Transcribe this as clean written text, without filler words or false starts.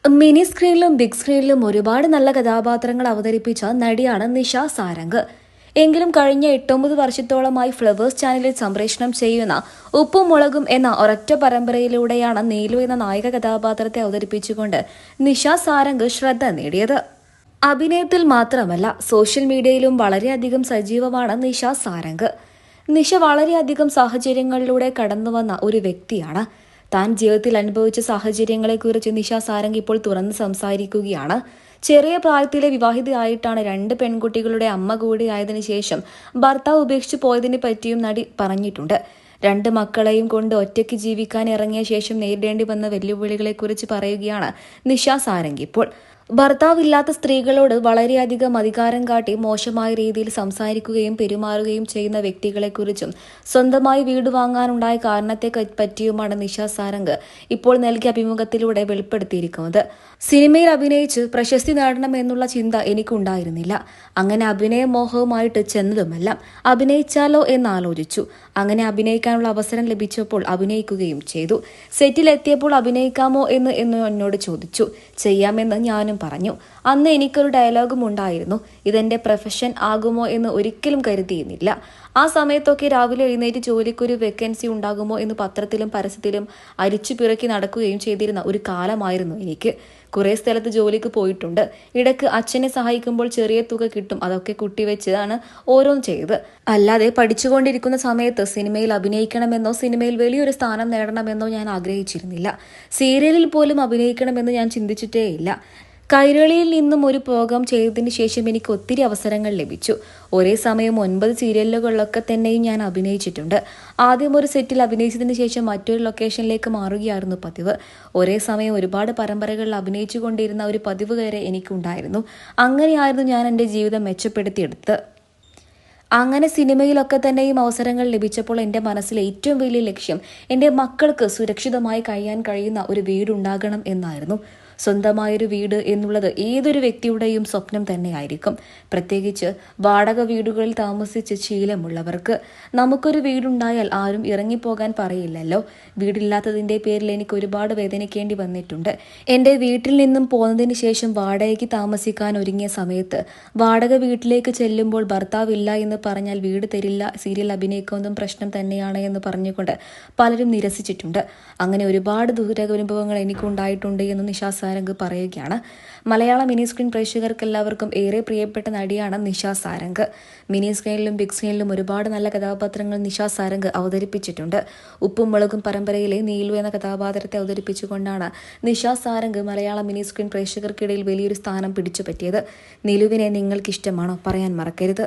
Mini സ്ക്രീനിലും big സ്ക്രീനിലും ഒരുപാട് നല്ല കഥാപാത്രങ്ങൾ അവതരിപ്പിച്ച നടിയാണ് നിഷ സാരംഗ്. എങ്കിലും കഴിഞ്ഞ 8-9 വർഷത്തോളമായി ഫ്ലവേഴ്സ് ചാനലിൽ സംപ്രേഷണം ചെയ്യുന്ന ഉപ്പും മുളകും എന്ന ഒരൊറ്റ പരമ്പരയിലൂടെയാണ് നീലു എന്ന നായിക കഥാപാത്രത്തെ അവതരിപ്പിച്ചുകൊണ്ട് നിഷ സാരംഗ് ശ്രദ്ധ നേടിയത്. അഭിനയത്തിൽ മാത്രമല്ല സോഷ്യൽ മീഡിയയിലും വളരെയധികം സജീവമാണ് നിഷ സാരംഗ്. നിഷ വളരെയധികം സാഹചര്യങ്ങളിലൂടെ കടന്നുവന്ന ഒരു വ്യക്തിയാണ്. താൻ ജീവിതത്തിൽ അനുഭവിച്ച സാഹചര്യങ്ങളെക്കുറിച്ച് നിഷ സാരംഗ് ഇപ്പോൾ തുറന്ന് സംസാരിക്കുകയാണ്. ചെറിയ പ്രായത്തിലെ വിവാഹിതയായിട്ടാണ് 2 പെൺകുട്ടികളുടെ അമ്മ കൂടിയായതിനു ശേഷം ഭർത്താവ് ഉപേക്ഷിച്ചു പോയതിനെ പറ്റിയും നടി പറഞ്ഞിട്ടുണ്ട്. 2 മക്കളെയും കൊണ്ട് ഒറ്റയ്ക്ക് ജീവിക്കാൻ ഇറങ്ങിയ ശേഷം നേരിടേണ്ടി വന്ന വെല്ലുവിളികളെക്കുറിച്ച് പറയുകയാണ് നിഷ സാരംഗ് ഇപ്പോൾ. ഭർത്താവില്ലാത്ത സ്ത്രീകളോട് വളരെയധികം അധികാരം കാട്ടി മോശമായ രീതിയിൽ സംസാരിക്കുകയും പെരുമാറുകയും ചെയ്യുന്ന വ്യക്തികളെക്കുറിച്ചും സ്വന്തമായി വീട് വാങ്ങാനുണ്ടായ കാരണത്തെ പറ്റിയുമാണ് നിഷ സാരംഗ് ഇപ്പോൾ നൽകിയ അഭിമുഖത്തിലൂടെ വെളിപ്പെടുത്തിയിരിക്കുന്നത്. സിനിമയിൽ അഭിനയിച്ച് പ്രശസ്തി നേടണമെന്നുള്ള ചിന്ത എനിക്കുണ്ടായിരുന്നില്ല. അങ്ങനെ അഭിനയ മോഹവുമായിട്ട് ചെന്നതുമല്ല. അഭിനയിച്ചാലോ എന്നാലോചിച്ചു. അങ്ങനെ അഭിനയിക്കാനുള്ള അവസരം ലഭിച്ചപ്പോൾ അഭിനയിക്കുകയും ചെയ്തു. സെറ്റിലെത്തിയപ്പോൾ അഭിനയിക്കാമോ എന്ന് എന്നോട് ചോദിച്ചു. ചെയ്യാമെന്ന് ഞാനും പറഞ്ഞു. അന്ന് എനിക്കൊരു ഡയലോഗും ഉണ്ടായിരുന്നു. ഇതെന്റെ പ്രൊഫഷൻ ആകുമോ എന്ന് ഒരിക്കലും കരുതിയിരുന്നില്ല. ആ സമയത്തൊക്കെ രാവിലെ എഴുന്നേറ്റ് ജോലിക്കൊരു വേക്കൻസി ഉണ്ടാകുമോ എന്ന് പത്രത്തിലും പരസ്യത്തിലും അരിച്ചു പിറക്കി നടക്കുകയും ചെയ്തിരുന്ന ഒരു കാലമായിരുന്നു എനിക്ക്. കുറേ സ്ഥലത്ത് ജോലിക്ക് പോയിട്ടുണ്ട്. ഇടയ്ക്ക് അച്ഛനെ സഹായിക്കുമ്പോൾ ചെറിയ തുക കിട്ടും. അതൊക്കെ കുട്ടിവെച്ചാണ് ഓരോന്നും ചെയ്തത്. അല്ലാതെ പഠിച്ചുകൊണ്ടിരിക്കുന്ന സമയത്ത് സിനിമയിൽ അഭിനയിക്കണമെന്നോ സിനിമയിൽ വലിയൊരു സ്ഥാനം നേടണമെന്നോ ഞാൻ ആഗ്രഹിച്ചിരുന്നില്ല. സീരിയലിൽ പോലും അഭിനയിക്കണമെന്ന് ഞാൻ ചിന്തിച്ചിട്ടേയില്ല. കൈരളിയിൽ നിന്നും ഒരു പ്രോഗ്രാം ചെയ്തതിന് ശേഷം എനിക്ക് ഒത്തിരി അവസരങ്ങൾ ലഭിച്ചു. ഒരേ സമയം 9 സീരിയലുകളിലൊക്കെ തന്നെയും ഞാൻ അഭിനയിച്ചിട്ടുണ്ട്. ആദ്യം ഒരു സെറ്റിൽ അഭിനയിച്ചതിന് ശേഷം മറ്റൊരു ലൊക്കേഷനിലേക്ക് മാറുകയായിരുന്നു പതിവ്. ഒരേ സമയം ഒരുപാട് പരമ്പരകളിൽ അഭിനയിച്ചു കൊണ്ടിരുന്ന ഒരു പതിവ് വരെ എനിക്കുണ്ടായിരുന്നു. അങ്ങനെയായിരുന്നു ഞാൻ എൻ്റെ ജീവിതം മെച്ചപ്പെടുത്തിയെടുത്തത്. അങ്ങനെ സിനിമയിലൊക്കെ തന്നെയും അവസരങ്ങൾ ലഭിച്ചപ്പോൾ എൻ്റെ മനസ്സിലെ ഏറ്റവും വലിയ ലക്ഷ്യം എൻ്റെ മക്കൾക്ക് സുരക്ഷിതമായി കഴിയാൻ കഴിയുന്ന ഒരു വീടുണ്ടാകണം എന്നായിരുന്നു. സ്വന്തമായൊരു വീട് എന്നുള്ളത് ഏതൊരു വ്യക്തിയുടെയും സ്വപ്നം തന്നെയായിരിക്കും. പ്രത്യേകിച്ച് വാടക വീടുകളിൽ താമസിച്ച് ശീലമുള്ളവർക്ക്. നമുക്കൊരു വീടുണ്ടായാൽ ആരും ഇറങ്ങിപ്പോകാൻ പറയില്ലല്ലോ. വീടില്ലാത്തതിൻ്റെ പേരിൽ എനിക്ക് ഒരുപാട് വേദനിക്കേണ്ടി വന്നിട്ടുണ്ട്. എൻ്റെ വീട്ടിൽ നിന്നും പോന്നതിന് ശേഷം വാടകയ്ക്ക് താമസിക്കാൻ ഒരുങ്ങിയ സമയത്ത് വാടക വീട്ടിലേക്ക് ചെല്ലുമ്പോൾ ഭർത്താവില്ല എന്ന് പറഞ്ഞാൽ വീട് തരില്ല, സീരിയൽ അഭിനയിക്കുന്നതും പ്രശ്നം തന്നെയാണ് എന്ന് പറഞ്ഞുകൊണ്ട് പലരും നിരസിച്ചിട്ടുണ്ട്. അങ്ങനെ ഒരുപാട് ദുരനുഭവങ്ങൾ എനിക്കുണ്ടായിട്ടുണ്ട് എന്ന് നിഷ സാരംഗ് പറയുകയാണ്. മലയാള മിനി സ്ക്രീൻ പ്രേക്ഷകർക്ക് എല്ലാവർക്കും ഏറെ പ്രിയപ്പെട്ട നടിയാണ് നിഷ സാരംഗ്. മിനി സ്ക്രീനിലും ബിഗ് സ്ക്രീനിലും ഒരുപാട് നല്ല കഥാപാത്രങ്ങൾ നിഷ സാരംഗ് അവതരിപ്പിച്ചിട്ടുണ്ട്. ഉപ്പും മുളകും പരമ്പരയിലെ നീലു എന്ന കഥാപാത്രത്തെ അവതരിപ്പിച്ചുകൊണ്ടാണ് നിഷ സാരംഗ് മലയാള മിനി സ്ക്രീൻ പ്രേക്ഷകർക്കിടയിൽ വലിയൊരു സ്ഥാനം പിടിച്ചുപറ്റിയത്. നീലുവിനെ നിങ്ങൾക്ക് ഇഷ്ടമാണോ? പറയാൻ മറക്കരുത്.